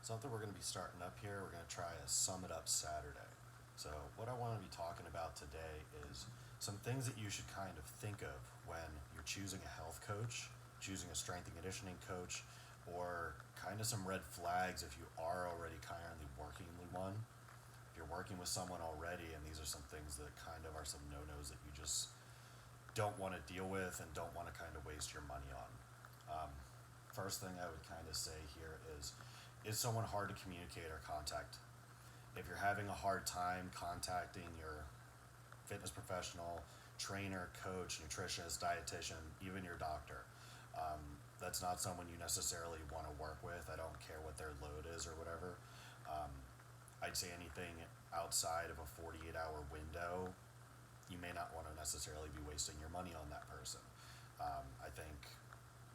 Something we're going to be starting up here. We're going to try a Sum It Up Saturday. So, what I want to be talking about today is some things that you should kind of think of when you're choosing a health coach, choosing a strength and conditioning coach, or kind of some red flags if you are already currently working with one. If you're working with someone already, and these are some things that kind of are some no nos that you just don't want to deal with and don't want to kind of waste your money on. Um, First thing I would kind of say here is someone hard to communicate or contact? If you're having a hard time contacting your fitness professional, trainer, coach, nutritionist, dietitian, even your doctor, um, that's not someone you necessarily want to work with. I don't care what their load is or whatever. Um, I'd say anything outside of a 48-hour window, you may not want to necessarily be wasting your money on that person. I think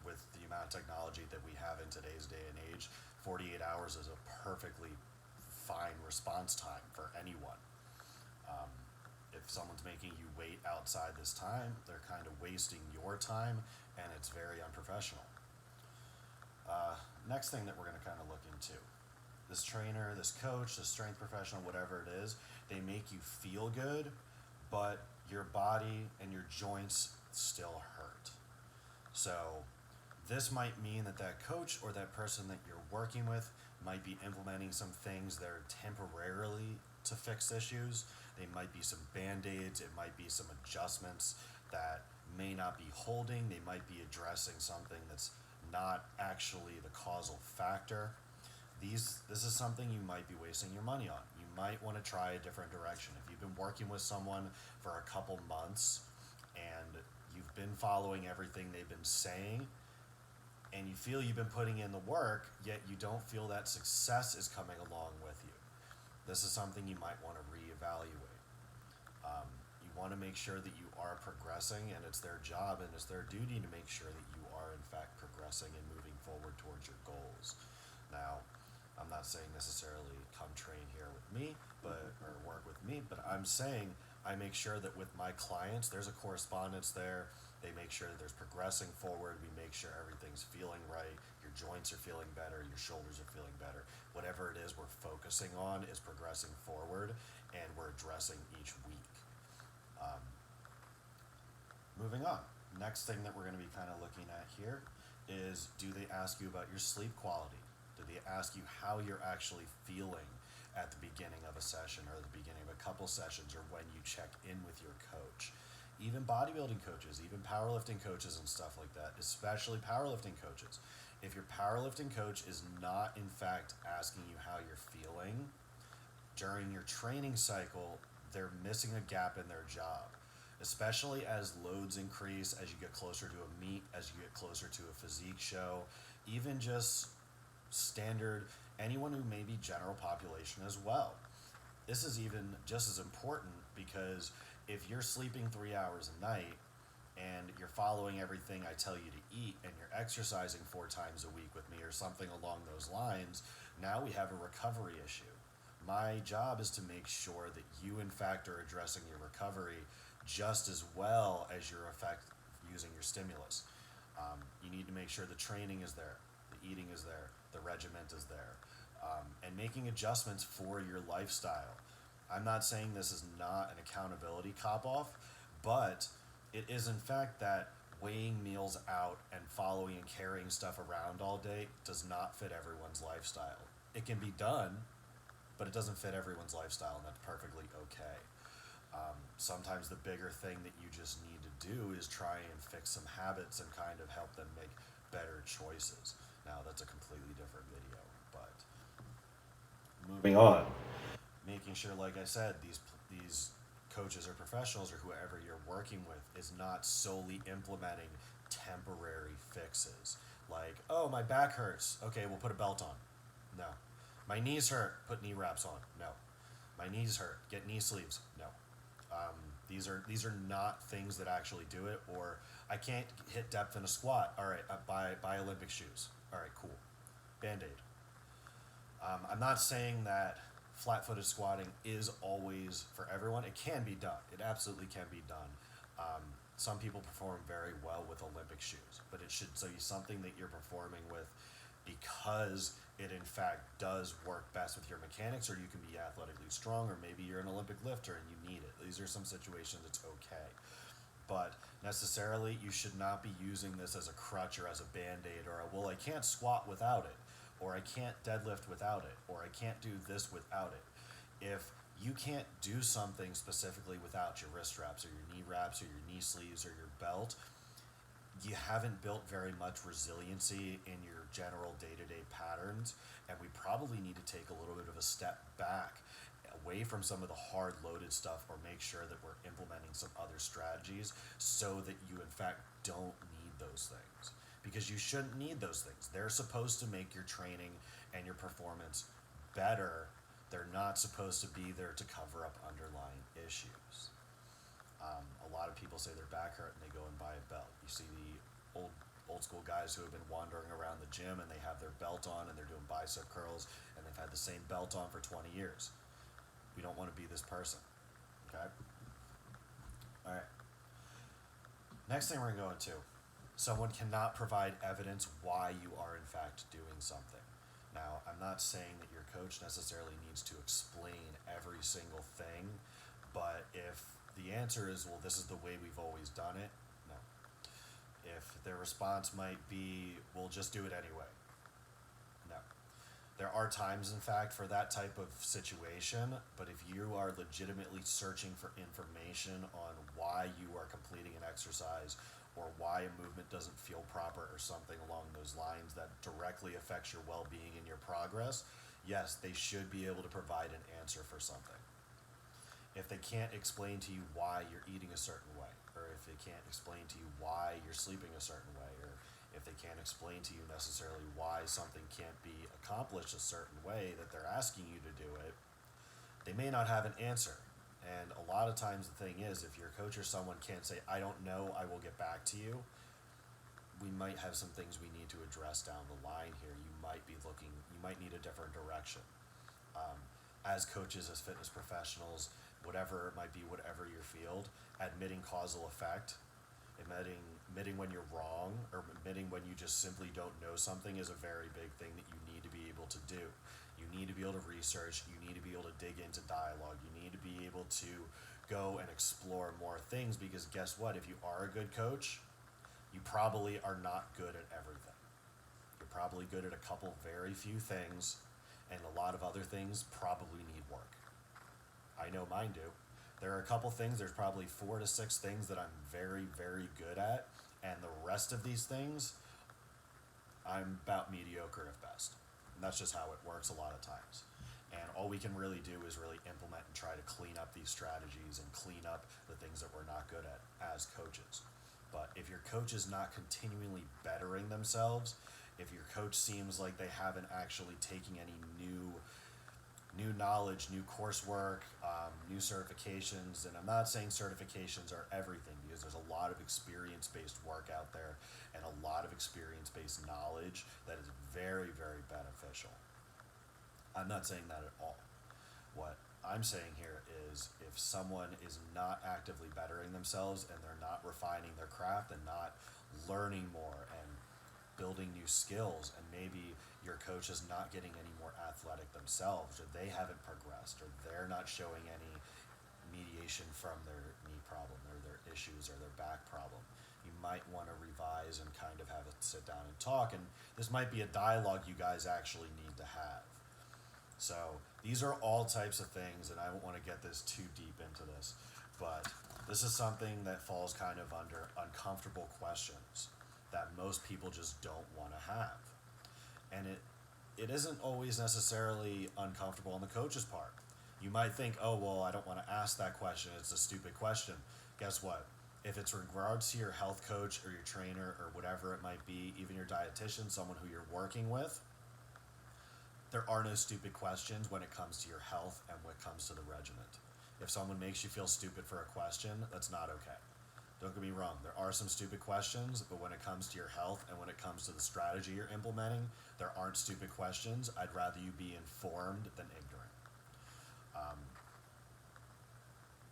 with the amount of technology that we have in today's day and age, 48 hours is a perfectly fine response time for anyone. Um, if someone's making you wait outside this time, they're kind of wasting your time, and it's very unprofessional. Next thing that we're going to kind of look into, this trainer, this coach, this strength professional, whatever it is, they make you feel good, but your body and your joints still hurt. So this might mean that that coach or that person that you're working with might be implementing some things that are temporarily to fix issues. They might be some band-aids, it might be some adjustments that may not be holding, they might be addressing something that's not actually the causal factor. This is something you might be wasting your money on. You might want to try a different direction. If you've been working with someone for a couple months and you've been following everything they've been saying, and you feel you've been putting in the work, yet you don't feel that success is coming along with you, this is something you might want to reevaluate. You want to make sure that you are progressing, and it's their job and it's their duty to make sure that you are in fact progressing and moving forward towards your goals. Now, I'm not saying necessarily come train here with me, or work with me, but I'm saying I make sure that with my clients, there's a correspondence there. They make sure that there's progressing forward. We make sure everything's feeling right. Your joints are feeling better. Your shoulders are feeling better. Whatever it is we're focusing on is progressing forward, and we're addressing each week. Um, Moving on. Next thing that we're going to be kind of looking at here is, do they ask you about your sleep quality? Do they ask you how you're actually feeling at the beginning of a session or the beginning of a couple sessions, or when you check in with your coach? Even bodybuilding coaches, even powerlifting coaches and stuff like that, especially powerlifting coaches. If your powerlifting coach is not in fact asking you how you're feeling during your training cycle, they're missing a gap in their job. Especially as loads increase, as you get closer to a meet, as you get closer to a physique show, even just standard, anyone who may be general population as well. This is even just as important, because if you're sleeping 3 hours a night and you're following everything I tell you to eat, and you're exercising 4 times a week with me or something along those lines, now we have a recovery issue. My job is to make sure that you in fact are addressing your recovery just as well as your effect using your stimulus. You need to make sure the training is there, the eating is there, the regiment is there, and making adjustments for your lifestyle. I'm not saying this is not an accountability cop-off, but it is in fact that weighing meals out and following and carrying stuff around all day does not fit everyone's lifestyle. It can be done, but it doesn't fit everyone's lifestyle, and that's perfectly okay. Sometimes the bigger thing that you just need to do is try and fix some habits and kind of help them make better choices. Now, that's a completely different video, but moving on, making sure, like I said, these coaches or professionals or whoever you're working with is not solely implementing temporary fixes. Like, oh, my back hurts. Okay, we'll put a belt on. No. My knees hurt. Put knee wraps on. No. My knees hurt. Get knee sleeves. No. These are not things that actually do it. Or I can't hit depth in a squat. All right, buy Olympic shoes. All right, cool. Band-Aid. I'm not saying that flat-footed squatting is always for everyone. It can be done. It absolutely can be done. Some people perform very well with Olympic shoes, but it should be something that you're performing with because it in fact does work best with your mechanics, or you can be athletically strong, or maybe you're an Olympic lifter and you need it. These are some situations it's okay. But necessarily, you should not be using this as a crutch or as a band-aid, or well, I can't squat without it, or I can't deadlift without it, or I can't do this without it. If you can't do something specifically without your wrist wraps or your knee wraps or your knee sleeves or your belt, you haven't built very much resiliency in your general day-to-day patterns, and we probably need to take a little bit of a step back away from some of the hard loaded stuff, or make sure that we're implementing some other strategies so that you in fact don't need those things, because you shouldn't need those things. They're supposed to make your training and your performance better. They're not supposed to be there to cover up underlying issues. A lot of people say their back hurt and they go and buy a belt. You see the old school guys who have been wandering around the gym and they have their belt on and they're doing bicep curls and they've had the same belt on for 20 years. We don't want to be this person. Okay? All right. Next thing we're going to go into, someone cannot provide evidence why you are in fact doing something. Now, I'm not saying that your coach necessarily needs to explain every single thing, but if the answer is, well, this is the way we've always done it, no. If their response might be, we'll just do it anyway, no. There are times, in fact, for that type of situation, but if you are legitimately searching for information on why you are completing an exercise or why a movement doesn't feel proper or something along those lines that directly affects your well-being and your progress, yes, they should be able to provide an answer for something. If they can't explain to you why you're eating a certain way, or if they can't explain to you why you're sleeping a certain way, or if they can't explain to you necessarily why something can't be accomplished a certain way that they're asking you to do it, they may not have an answer. And a lot of times the thing is, if your coach or someone can't say, I don't know, I will get back to you, we might have some things we need to address down the line here. You might need a different direction. As coaches, as fitness professionals, whatever it might be, whatever your field, admitting causal effect, admitting when you're wrong, or admitting when you just simply don't know something is a very big thing that you need to be able to do. You need to be able to research, you need to be able to dig into dialogue, you need to be able to go and explore more things, because guess what? If you are a good coach, you probably are not good at everything. You're probably good at a couple very few things, and a lot of other things probably need work. I know mine do. There are a couple things, there's probably 4 to 6 things that I'm very, very good at, and the rest of these things, I'm about mediocre at best. And that's just how it works a lot of times. And all we can really do is really implement and try to clean up these strategies and clean up the things that we're not good at as coaches. But if your coach is not continually bettering themselves, if your coach seems like they haven't actually taken any new knowledge, new coursework, new certifications, and I'm not saying certifications are everything, because there's a lot of experience-based work out there and a lot of experience-based knowledge that is very, very beneficial. I'm not saying that at all. What I'm saying here is, if someone is not actively bettering themselves and they're not refining their craft and not learning more and building new skills, and maybe your coach is not getting any more athletic themselves, or they haven't progressed, or they're not showing any mediation from their knee problem or their issues or their back problem, you might want to revise and kind of have a sit down and talk. And this might be a dialogue you guys actually need to have. So these are all types of things, and I don't want to get this too deep into this, but this is something that falls kind of under uncomfortable questions that most people just don't want to have. And it isn't always necessarily uncomfortable on the coach's part. You might think, oh, well, I don't want to ask that question, it's a stupid question. Guess what? If it's regards to your health coach or your trainer or whatever it might be, even your dietitian, someone who you're working with, there are no stupid questions when it comes to your health and when it comes to the regiment. If someone makes you feel stupid for a question, that's not okay. Don't get me wrong, there are some stupid questions, but when it comes to your health and when it comes to the strategy you're implementing, there aren't stupid questions. I'd rather you be informed than ignorant.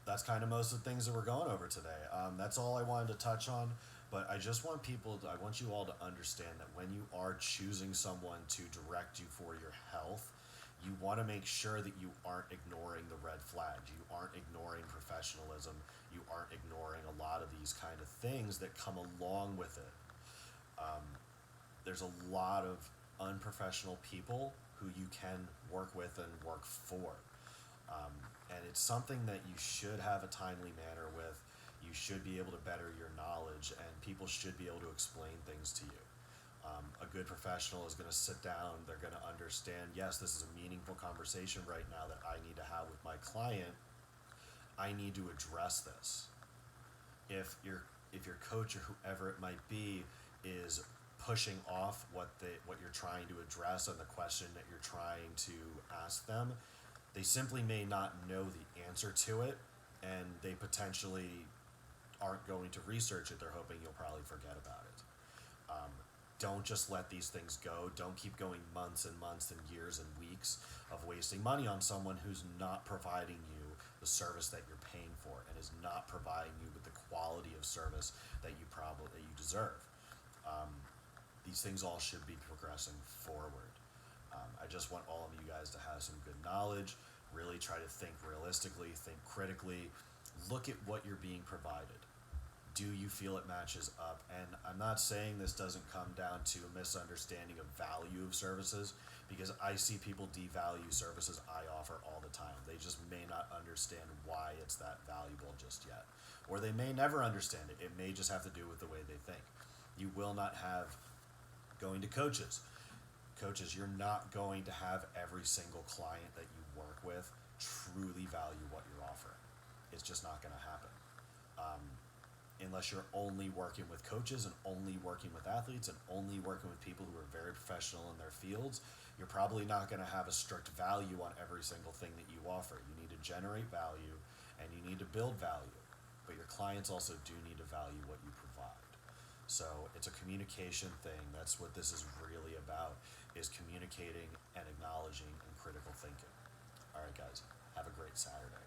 That's kind of most of the things that we're going over today. That's all I wanted to touch on. But I just want I want you all to understand that when you are choosing someone to direct you for your health, you want to make sure that you aren't ignoring the red flags. You aren't ignoring professionalism. You aren't ignoring a lot of these kind of things that come along with it. There's a lot of unprofessional people who you can work with and work for. And it's something that you should have a timely manner with. You should be able to better your knowledge, and people should be able to explain things to you. A good professional is going to sit down, they're going to understand, yes, this is a meaningful conversation right now that I need to have with my client. I need to address this. If your coach or whoever it might be is pushing off what you're trying to address and the question that you're trying to ask them, they simply may not know the answer to it, and they potentially aren't going to research it. They're hoping you'll probably forget about it. Don't just let these things go. Don't keep going months and months and years and weeks of wasting money on someone who's not providing you the service that you're paying for and is not providing you with the quality of service that you deserve. These things all should be progressing forward. I just want all of you guys to have some good knowledge, really try to think realistically, think critically, look at what you're being provided. Do you feel it matches up? And I'm not saying this doesn't come down to a misunderstanding of value of services, because I see people devalue services I offer all the time. They just may not understand why it's that valuable just yet. Or they may never understand it. It may just have to do with the way they think. You will not have going to coaches. Coaches, you're not going to have every single client that you work with truly value what you're offering. It's just not going to happen. Unless you're only working with coaches and only working with athletes and only working with people who are very professional in their fields, you're probably not going to have a strict value on every single thing that you offer. You need to generate value and you need to build value, but your clients also do need to value what you provide. So it's a communication thing. That's what this is really about, is communicating and acknowledging and critical thinking. All right, guys, have a great Saturday.